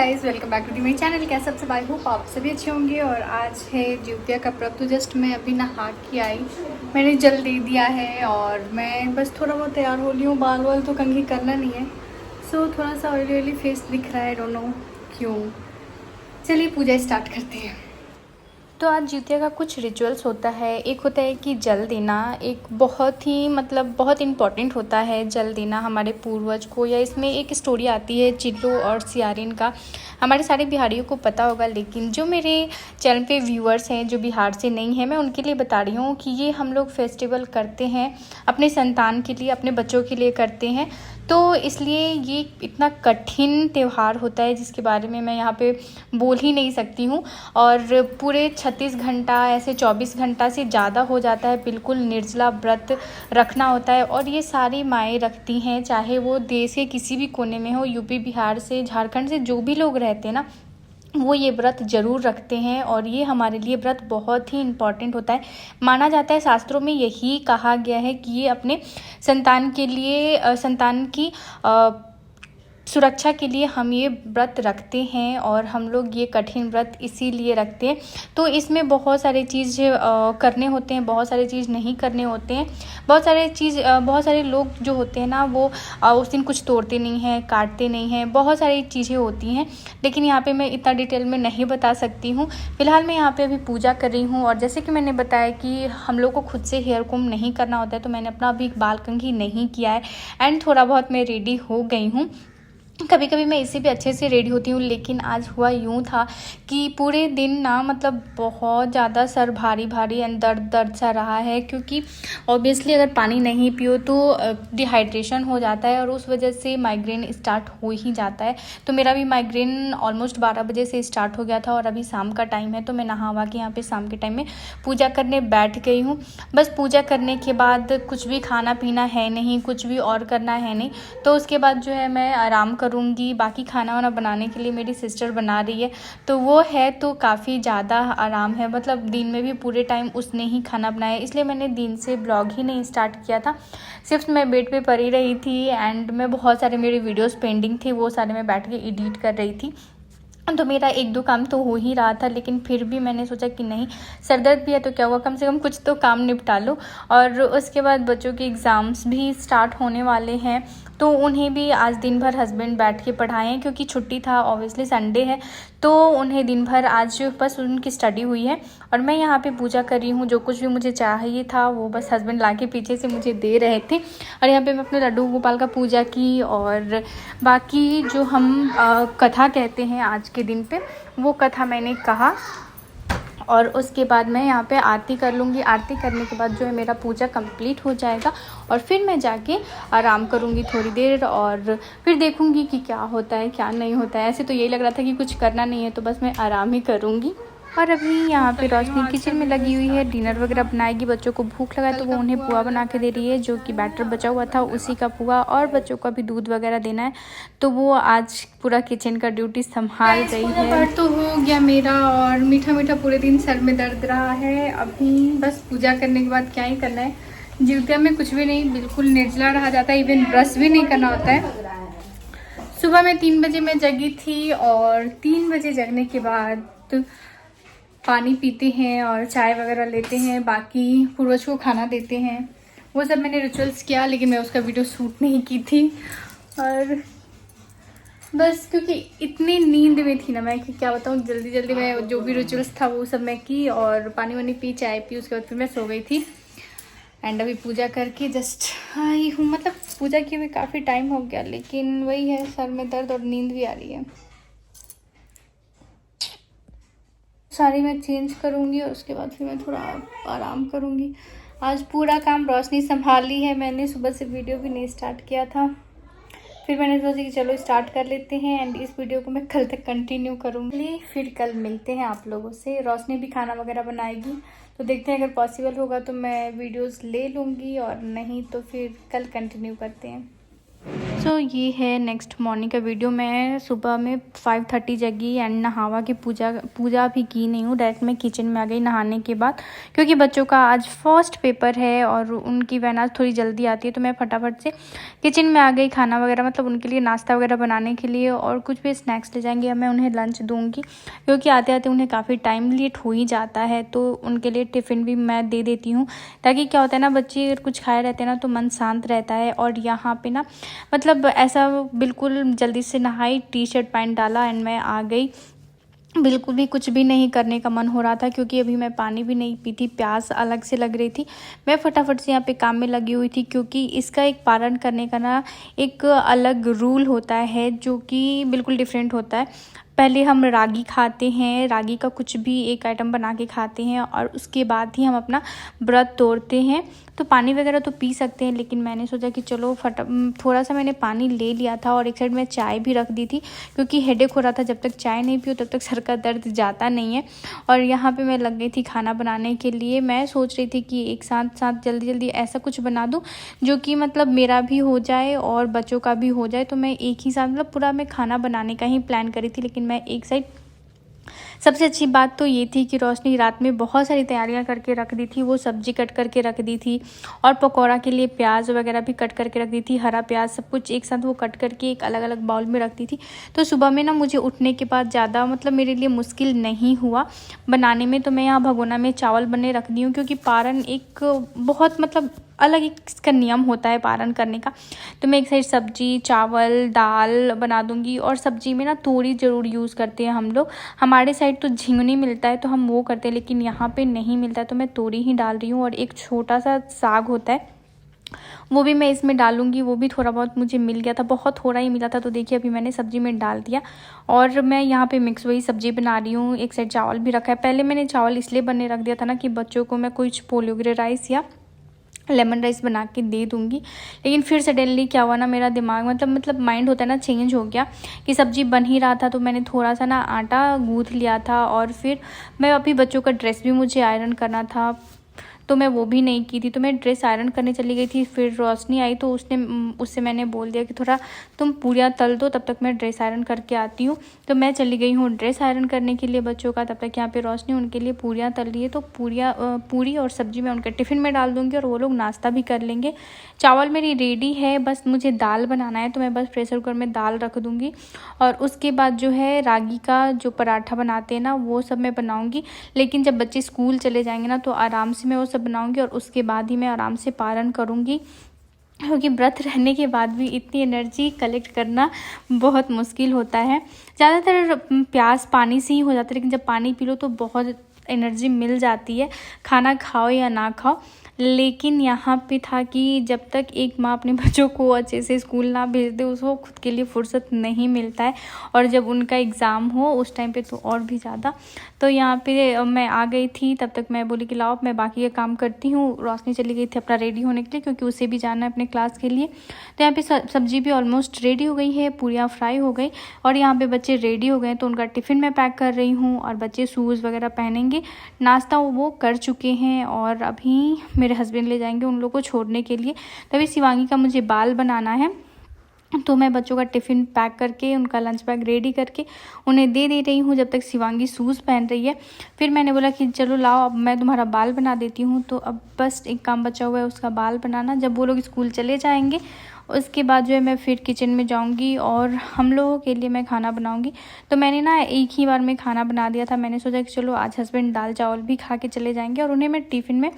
Guys welcome back to मेरे channel. क्या सब आई होप आप सभी अच्छे होंगे। और आज है जिउतिया का पर्व, तो जस्ट मैं अभी नहा के आई, मैंने जल दे दिया है और मैं बस थोड़ा बहुत तैयार हो रही हूँ। बाल वाल तो कंघी करना नहीं है, सो थोड़ा सा ऑयली ऑयली फेस दिख रहा है, डोंट नो क्यों। चलिए पूजा स्टार्ट करते हैं। तो आज जिउतिया का कुछ रिचुअल्स होता है। एक होता है कि जल देना, एक बहुत ही बहुत इम्पॉर्टेंट होता है जल देना हमारे पूर्वज को। या इसमें एक स्टोरी आती है चिल्लो और सियारिन का, हमारे सारे बिहारियों को पता होगा, लेकिन जो मेरे चैनल पे व्यूअर्स हैं जो बिहार से नहीं हैं, मैं उनके लिए बता रही हूँ कि ये हम लोग फेस्टिवल करते हैं अपने संतान के लिए, अपने बच्चों के लिए करते हैं। तो इसलिए ये इतना कठिन त्यौहार होता है जिसके बारे में मैं यहाँ पे बोल ही नहीं सकती हूँ। और पूरे 36 घंटा ऐसे 24 घंटा से ज़्यादा हो जाता है, बिल्कुल निर्जला व्रत रखना होता है। और ये सारी माएँ रखती हैं, चाहे वो देश के किसी भी कोने में हो, यूपी बिहार से झारखंड से जो भी लोग रहते हैं ना, वो ये व्रत ज़रूर रखते हैं। और ये हमारे लिए व्रत बहुत ही इम्पॉर्टेंट होता है। माना जाता है, शास्त्रों में यही कहा गया है कि ये अपने संतान के लिए, संतान की सुरक्षा के लिए हम ये व्रत रखते हैं। और हम लोग ये कठिन व्रत इसीलिए रखते हैं। तो इसमें बहुत सारे चीज़ करने होते हैं, बहुत सारे चीज़ नहीं करने होते हैं। बहुत सारे लोग जो होते हैं ना, वो उस दिन कुछ तोड़ते नहीं हैं, काटते नहीं हैं, बहुत सारी चीज़ें होती हैं। लेकिन यहाँ पे मैं इतना डिटेल में नहीं बता सकती हूँ। फिलहाल मैं यहाँ पे अभी पूजा कर रही हूँ। और जैसे कि मैंने बताया कि हम लोग को खुद से हेयर कोम नहीं करना होता है, तो मैंने अपना अभी बाल कंघी नहीं किया है एंड थोड़ा बहुत मैं रेडी हो गई हूँ। कभी कभी मैं इससे भी अच्छे से रेडी होती हूँ, लेकिन आज हुआ यूँ था कि पूरे दिन ना बहुत ज़्यादा सर भारी भारी एंड दर्द सा रहा है। क्योंकि ऑब्वियसली अगर पानी नहीं पियो तो डिहाइड्रेशन हो जाता है और उस वजह से माइग्रेन स्टार्ट हो ही जाता है। तो मेरा भी माइग्रेन ऑलमोस्ट 12 बजे से स्टार्ट हो गया था और अभी शाम का टाइम है। तो मैं नहा के यहाँ पे शाम के टाइम में पूजा करने बैठ गई हूँ। बस पूजा करने के बाद कुछ भी खाना पीना है नहीं, कुछ भी और करना है नहीं। तो उसके बाद जो है मैं आराम करूँगी। बाकी खाना वाना बनाने के लिए मेरी सिस्टर बना रही है, तो वो है तो काफ़ी ज़्यादा आराम है। दिन में भी पूरे टाइम उसने ही खाना बनाया, इसलिए मैंने दिन से ब्लॉग ही नहीं स्टार्ट किया था। सिर्फ मैं बेड पे पड़ी रही थी एंड मैं बहुत सारे मेरे वीडियोस पेंडिंग थे, वो सारे मैं बैठ के एडिट कर रही थी। तो मेरा 1-2 काम तो हो ही रहा था, लेकिन फिर भी मैंने सोचा कि नहीं, सर दर्द भी है तो क्या हुआ, कम से कम कुछ तो काम निपटा लो। और उसके बाद बच्चों के एग्ज़ाम्स भी स्टार्ट होने वाले हैं, तो उन्हें भी आज दिन भर हस्बैंड बैठ के पढ़ाएँ, क्योंकि छुट्टी था, ऑब्वियसली संडे है। तो उन्हें दिन भर आज बस उनकी स्टडी हुई है और मैं यहाँ पे पूजा कर रही हूँ। जो कुछ भी मुझे चाहिए था वो बस हस्बैंड ला के पीछे से मुझे दे रहे थे। और यहाँ पे मैं अपने लड्डू गोपाल का पूजा की। और बाकी जो हम कथा कहते हैं आज के दिन पे, वो कथा मैंने कहा। और उसके बाद मैं यहाँ पे आरती कर लूँगी। आरती करने के बाद जो है मेरा पूजा कंप्लीट हो जाएगा और फिर मैं जाके आराम करूँगी थोड़ी देर और फिर देखूँगी कि क्या होता है क्या नहीं होता है। ऐसे तो यही लग रहा था कि कुछ करना नहीं है, तो बस मैं आराम ही करूँगी। और अभी यहाँ पे रोशनी किचन में लगी हुई है, डिनर वगैरह बनाएगी। बच्चों को भूख लगा तो वो उन्हें पुआ बना के दे रही है, जो कि बैटर बचा हुआ था उसी का पुआ। और बच्चों को अभी दूध वगैरह देना है, तो वो आज पूरा किचन का ड्यूटी संभाल रही है। तो हो गया मेरा और मीठा मीठा पूरे दिन सर में दर्द रहा है। अभी बस पूजा करने के बाद क्या ही करना है, जिउतिया में कुछ भी नहीं, बिल्कुल निर्जला रहा जाता है, इवन ब्रश भी नहीं करना होता है। सुबह में 3 बजे मैं जगी थी और 3 बजे जगने के बाद पानी पीते हैं और चाय वगैरह लेते हैं, बाकी पूर्वज को खाना देते हैं। वो सब मैंने रिचुअल्स किया, लेकिन मैं उसका वीडियो शूट नहीं की थी। और बस क्योंकि इतनी नींद में थी ना मैं कि क्या बताऊँ, जल्दी जल्दी मैं जो भी रिचुअल्स था वो सब मैं की और पानी वानी पी, चाय पी, उसके बाद फिर मैं सो गई थी। एंड अभी पूजा करके जस्ट आई हूँ। पूजा किए हुए काफ़ी टाइम हो गया, लेकिन वही है, सर में दर्द और नींद भी आ रही है। साड़ी मैं चेंज करूँगी और उसके बाद फिर मैं थोड़ा आराम करूँगी। आज पूरा काम रोशनी संभाली है, मैंने सुबह से वीडियो भी नहीं स्टार्ट किया था। फिर मैंने सोचा कि चलो स्टार्ट कर लेते हैं एंड इस वीडियो को मैं कल तक कंटिन्यू करूँगी। फिर कल मिलते हैं आप लोगों से। रोशनी भी खाना वगैरह बनाएगी, तो देखते हैं, अगर पॉसिबल होगा तो मैं वीडियोज़ ले लूँगी और नहीं तो फिर कल कंटिन्यू करते हैं। सो ये है नेक्स्ट मॉर्निंग का वीडियो। मैं सुबह में 5:30 जगी एंड नहावा की पूजा भी की नहीं हूँ, डायरेक्ट मैं किचन में आ गई नहाने के बाद, क्योंकि बच्चों का आज फर्स्ट पेपर है और उनकी वैन आज थोड़ी जल्दी आती है। तो मैं फटाफट से किचन में आ गई खाना वगैरह, मतलब उनके लिए नाश्ता वगैरह बनाने के लिए, और कुछ भी स्नैक्स ले जाएंगे, मैं उन्हें लंच दूँगी क्योंकि आते आते उन्हें काफ़ी टाइम लेट हो ही जाता है। तो उनके लिए टिफ़िन भी मैं दे देती हूँ, ताकि क्या होता है ना, बच्चे अगर कुछ खाए रहते हैं ना तो मन शांत रहता है। और यहाँ पे ना मतलब ऐसा बिल्कुल जल्दी से नहाई, टी शर्ट पैंट डाला एंड मैं आ गई। बिल्कुल भी कुछ भी नहीं करने का मन हो रहा था, क्योंकि अभी मैं पानी भी नहीं पी थी, प्यास अलग से लग रही थी। मैं फटाफट से यहाँ पे काम में लगी हुई थी, क्योंकि इसका एक पारण करने का ना एक अलग रूल होता है जो कि बिल्कुल डिफरेंट होता है। पहले हम रागी खाते हैं, रागी का कुछ भी एक आइटम बना के खाते हैं, और उसके बाद ही हम अपना व्रत तोड़ते हैं। तो पानी वगैरह तो पी सकते हैं, लेकिन मैंने सोचा कि चलो थोड़ा सा मैंने पानी ले लिया था, और एक साइड में चाय भी रख दी थी, क्योंकि हेडेक हो रहा था। जब तक चाय नहीं पियो तब तक सर का दर्द जाता नहीं है। और यहाँ पे मैं लग गई थी खाना बनाने के लिए। मैं सोच रही थी कि एक साथ साथ जल्दी जल्दी ऐसा कुछ बना दूँ जो कि मतलब मेरा भी हो जाए और बच्चों का भी हो जाए। तो मैं एक ही साथ मतलब पूरा मैं खाना बनाने का ही प्लान करी थी, लेकिन मैं एक साइड, सबसे अच्छी बात तो ये थी कि रोशनी रात में बहुत सारी तैयारियां करके रख दी थी। वो सब्जी कट करके रख दी थी, और पकौड़ा के लिए प्याज वगैरह भी कट करके रख दी थी, हरा प्याज सब कुछ एक साथ वो कट करके एक अलग अलग बाउल में रख दी थी। तो सुबह में ना मुझे उठने के बाद ज़्यादा मतलब मेरे लिए मुश्किल नहीं हुआ बनाने में। तो मैं यहाँ भगोना में चावल बने रख दी हूँ, क्योंकि पारण एक बहुत मतलब अलग एक इसका नियम होता है पारण करने का। तो मैं एक साइड सब्जी, चावल, दाल बना दूंगी, और सब्जी में ना तोरी ज़रूर यूज़ करते हैं हम लोग। हमारे साइड तो झिंगुनी मिलता है तो हम वो करते हैं, लेकिन यहाँ पे नहीं मिलता है, तो मैं तोरी ही डाल रही हूँ। और एक छोटा सा साग होता है, वो भी मैं इसमें डालूंगी। वो भी थोड़ा बहुत मुझे मिल गया था, बहुत थोड़ा ही मिला था, तो देखिए अभी मैंने सब्जी में डाल दिया। और मैं यहाँ पे मिक्स वही सब्जी बना रही हूँ। एक साइड चावल भी रखा है। पहले मैंने चावल इसलिए बनने रख दिया था ना कि बच्चों को मैं कुछ पोलियोग्रे राइस या लेमन राइस बना के दे दूँगी। लेकिन फिर सडनली क्या हुआ ना, मेरा दिमाग मतलब माइंड होता है ना, चेंज हो गया कि सब्जी बन ही रहा था। तो मैंने थोड़ा सा ना आटा गूँथ लिया था, और फिर मैं अभी बच्चों का ड्रेस भी मुझे आयरन करना था, तो मैं वो भी नहीं की थी। तो मैं ड्रेस आयरन करने चली गई थी। फिर रोशनी आई तो उससे मैंने बोल दिया कि थोड़ा तुम पूरियाँ तल दो, तब तक मैं ड्रेस आयरन करके आती हूँ। तो मैं चली गई हूँ ड्रेस आयरन करने के लिए बच्चों का। तब तक यहाँ पे रोशनी उनके लिए पूरियाँ तल रही है। तो पूरी और सब्जी मैं उनके टिफ़िन में डाल दूँगी, और वो लोग नाश्ता भी कर लेंगे। चावल मेरी रेडी है, बस मुझे दाल बनाना है। तो मैं बस प्रेशर कुकर में दाल रख दूँगी, और उसके बाद जो है रागी का जो पराठा बनाते हैं ना, वो सब मैं बनाऊँगी। लेकिन जब बच्चे स्कूल चले जाएंगे ना, तो आराम से मैं वो बनाऊंगी, और उसके बाद ही मैं आराम से पारण करूंगी, क्योंकि व्रत रहने के बाद भी इतनी एनर्जी कलेक्ट करना बहुत मुश्किल होता है। ज़्यादातर प्यास पानी से ही हो जाता है, लेकिन जब पानी पी लो तो बहुत एनर्जी मिल जाती है, खाना खाओ या ना खाओ। लेकिन यहाँ पे था कि जब तक एक माँ अपने बच्चों को अच्छे से स्कूल ना भेज दे, उसको खुद के लिए फुर्सत नहीं मिलता है, और जब उनका एग्ज़ाम हो उस टाइम पे तो और भी ज़्यादा। तो यहाँ पे मैं आ गई थी, तब तक मैं बोली कि लाओ मैं बाकी का काम करती हूँ। रोशनी चली गई थी अपना रेडी होने के लिए, क्योंकि उसे भी जाना है अपने क्लास के लिए। तो यहाँ पे सब्जी भी ऑलमोस्ट रेडी हो गई है, पूरियाँ फ्राई हो गई, और यहाँ पे बच्चे रेडी हो गए। तो उनका टिफ़िन मैं पैक कर रही हूँ, और बच्चे शूज़ वगैरह पहनेंगे। नाश्ता वो कर चुके हैं, और अभी मेरे हस्बैंड ले जाएंगे उन लोगों को छोड़ने के लिए। तभी शिवांगी का मुझे बाल बनाना है, तो मैं बच्चों का टिफ़िन पैक करके उनका लंच बैग रेडी करके उन्हें दे रही हूँ, जब तक शिवांगी शूज़ पहन रही है। फिर मैंने बोला कि चलो लाओ अब मैं तुम्हारा बाल बना देती हूँ। तो अब बस एक काम बचा हुआ है, उसका बाल बनाना। जब वो लोग स्कूल चले जाएंगे उसके बाद जो है मैं फिर किचन में जाऊंगी, और हम लोगों के लिए मैं खाना बनाऊंगी। तो मैंने ना एक ही बार में खाना बना दिया था। मैंने सोचा कि चलो आज हस्बैंड दाल चावल भी खा के चले जाएंगे, और उन्हें मैं टिफ़िन में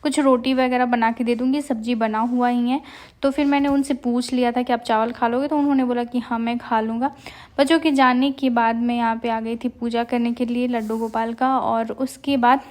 कुछ रोटी वगैरह बना के दे दूँगी, सब्जी बना हुआ ही है। तो फिर मैंने उनसे पूछ लिया था कि आप चावल खा लोगे, तो उन्होंने बोला कि हाँ मैं खा लूँगा। बच्चों के जाने के बाद मैं यहाँ पे आ गई थी पूजा करने के लिए लड्डू गोपाल का, और उसके बाद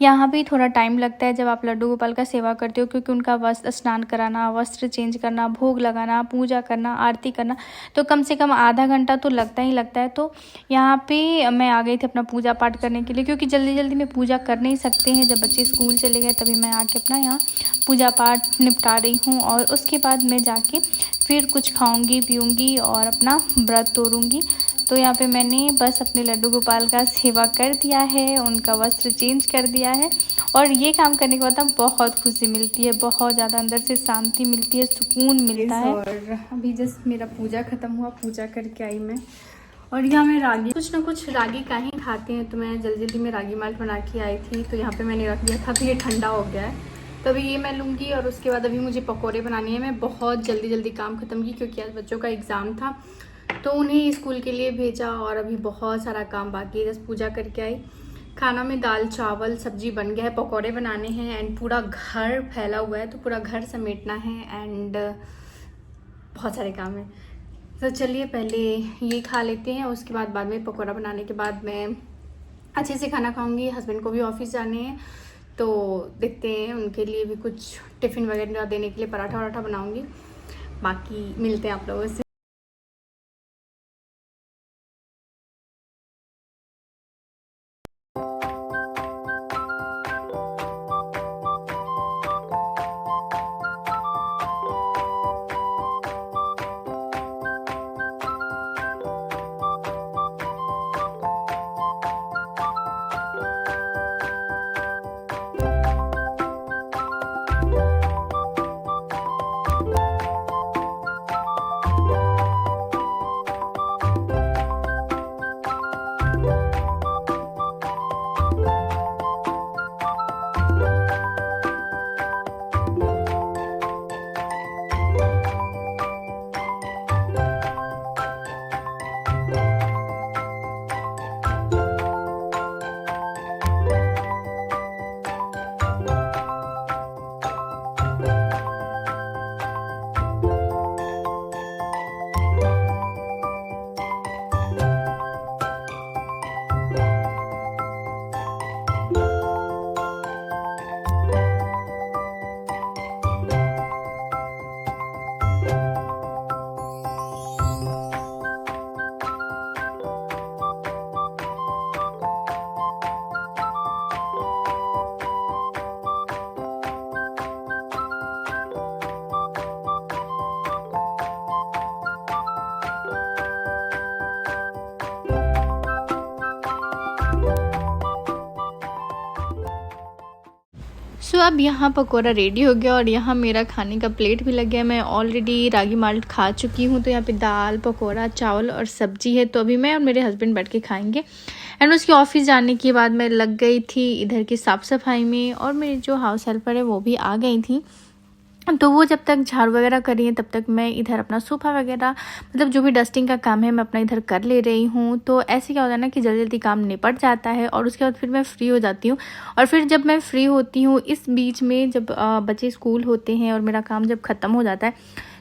यहाँ भी थोड़ा टाइम लगता है जब आप लड्डू गोपाल का सेवा करते हो, क्योंकि उनका वस्त्र स्नान कराना, वस्त्र चेंज करना, भोग लगाना, पूजा करना, आरती करना, तो कम से कम आधा घंटा तो लगता ही लगता है। तो यहाँ पे मैं आ गई थी अपना पूजा पाठ करने के लिए, क्योंकि जल्दी जल्दी में पूजा कर नहीं सकते हैं। जब बच्चे स्कूल चले गए तभी मैं आके अपना यहाँ पूजा पाठ निपटा रही हूँ, और उसके बाद मैं जाके फिर कुछ खाऊँगी पीऊँगी और अपना व्रत तोड़ूँगी। तो यहाँ पे मैंने बस अपने लड्डू गोपाल का सेवा कर दिया है, उनका वस्त्र चेंज कर दिया है। और ये काम करने के बाद ना बहुत खुशी मिलती है, बहुत ज़्यादा अंदर से शांति मिलती है, सुकून मिलता है। और अभी जस्ट मेरा पूजा ख़त्म हुआ, पूजा करके आई मैं। और यहाँ मैं रागी, कुछ ना कुछ रागी का ही खाते हैं, तो मैं जल्दी जल्दी में रागी माल्ट बना के आई थी। तो यहाँ पे मैंने रख दिया था, तो ये ठंडा हो गया है, तो अभी ये मैं लूँगी। और उसके बाद अभी मुझे पकौड़े बनाने हैं। मैं बहुत जल्दी जल्दी काम ख़त्म की, क्योंकि आज बच्चों का एग्ज़ाम था, तो उन्हें स्कूल के लिए भेजा और अभी बहुत सारा काम बाकी है। जस्ट पूजा करके आई। खाना में दाल चावल सब्जी बन गया है, पकौड़े बनाने हैं एंड पूरा घर फैला हुआ है, तो पूरा घर समेटना है एंड बहुत सारे काम है। तो चलिए पहले ये खा लेते हैं, उसके बाद में पकौड़ा बनाने के बाद मैं अच्छे से खाना खाऊंगी। हस्बैंड को भी ऑफिस जाने हैं, तो देखते हैं उनके लिए भी कुछ टिफ़िन वगैरह देने के लिए पराठा वराठा बनाऊंगी। बाकी मिलते हैं आप लोगों से। सो अब यहाँ पकौड़ा रेडी हो गया और यहाँ मेरा खाने का प्लेट भी लग गया। मैं ऑलरेडी रागी माल्ट खा चुकी हूँ। तो यहाँ पे दाल पकौड़ा चावल और सब्जी है, तो अभी मैं और मेरे हस्बैंड बैठ के खाएंगे। एंड उसके ऑफिस जाने के बाद मैं लग गई थी इधर की साफ़ सफाई में, और मेरी जो हाउस हेल्पर है वो भी आ गई थी। तो वो जब तक झाड़ू वगैरह कर रही है तब तक मैं इधर अपना सोफ़ा वगैरह, मतलब जो भी डस्टिंग का काम है मैं अपना इधर कर ले रही हूँ। तो ऐसे क्या होता है ना कि जल्दी जल्दी काम निपट जाता है और उसके बाद फिर मैं फ्री हो जाती हूँ। और फिर जब मैं फ्री होती हूँ इस बीच में, जब बच्चे स्कूल होते हैं और मेरा काम जब ख़त्म हो जाता है,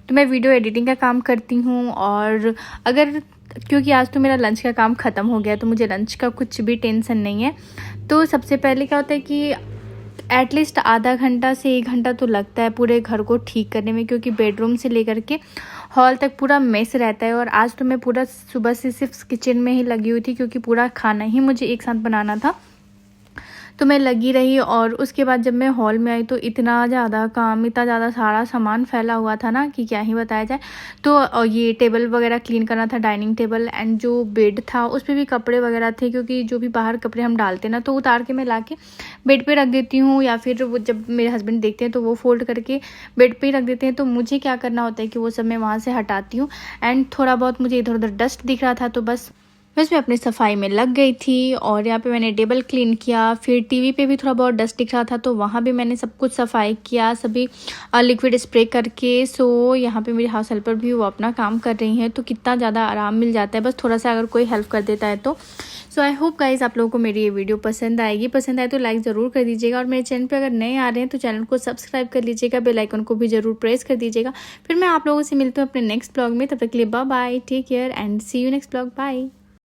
तो मैं वीडियो एडिटिंग का काम करती हूँ। और अगर, क्योंकि आज तो मेरा लंच का काम ख़त्म हो गया, तो मुझे लंच का कुछ भी टेंशन नहीं है। तो सबसे पहले क्या होता है कि एटलीस्ट आधा घंटा से 1 घंटा तो लगता है पूरे घर को ठीक करने में, क्योंकि बेडरूम से लेकर के हॉल तक पूरा मेस रहता है। और आज तो मैं पूरा सुबह से सिर्फ किचन में ही लगी हुई थी, क्योंकि पूरा खाना ही मुझे एक साथ बनाना था, तो मैं लगी रही। और उसके बाद जब मैं हॉल में आई तो इतना ज़्यादा काम, इतना ज़्यादा सारा सामान फैला हुआ था ना कि क्या ही बताया जाए। तो ये टेबल वगैरह क्लीन करना था, डाइनिंग टेबल, एंड जो बेड था उस पर भी कपड़े वगैरह थे, क्योंकि जो भी बाहर कपड़े हम डालते ना तो उतार के मैं ला के बेड पे रख देती हूँ, या फिर वो जब मेरे हस्बैंड देखते हैं तो वो फोल्ड करके बेड पे ही रख देते हैं। तो मुझे क्या करना होता है कि वो सब मैं वहाँ से हटाती हूँ। एंड थोड़ा बहुत मुझे इधर उधर डस्ट दिख रहा था, तो बस मैं अपनी सफाई में लग गई थी। और यहाँ पे मैंने टेबल क्लीन किया, फिर टीवी पे भी थोड़ा बहुत डस्ट दिख रहा था, तो वहाँ भी मैंने सब कुछ सफाई किया, सभी लिक्विड स्प्रे करके। सो यहाँ पे मेरी हाउस हेल्पर भी वो अपना काम कर रही हैं, तो कितना ज़्यादा आराम मिल जाता है बस थोड़ा सा अगर कोई हेल्प कर देता है तो। सो आई होप गाइज आप लोगों को मेरी ये वीडियो पसंद आएगी। पसंद आए तो लाइक ज़रूर कर दीजिएगा, और मेरे चैनल पे अगर नए आ रहे हैं तो चैनल को सब्सक्राइब कर लीजिएगा, बेल आइकन को भी ज़रूर प्रेस कर दीजिएगा। फिर मैं आप लोगों से मिलती हूँ अपने नेक्स्ट ब्लॉग में। तब तक के लिए bye bye, take care and see you next blog, bye.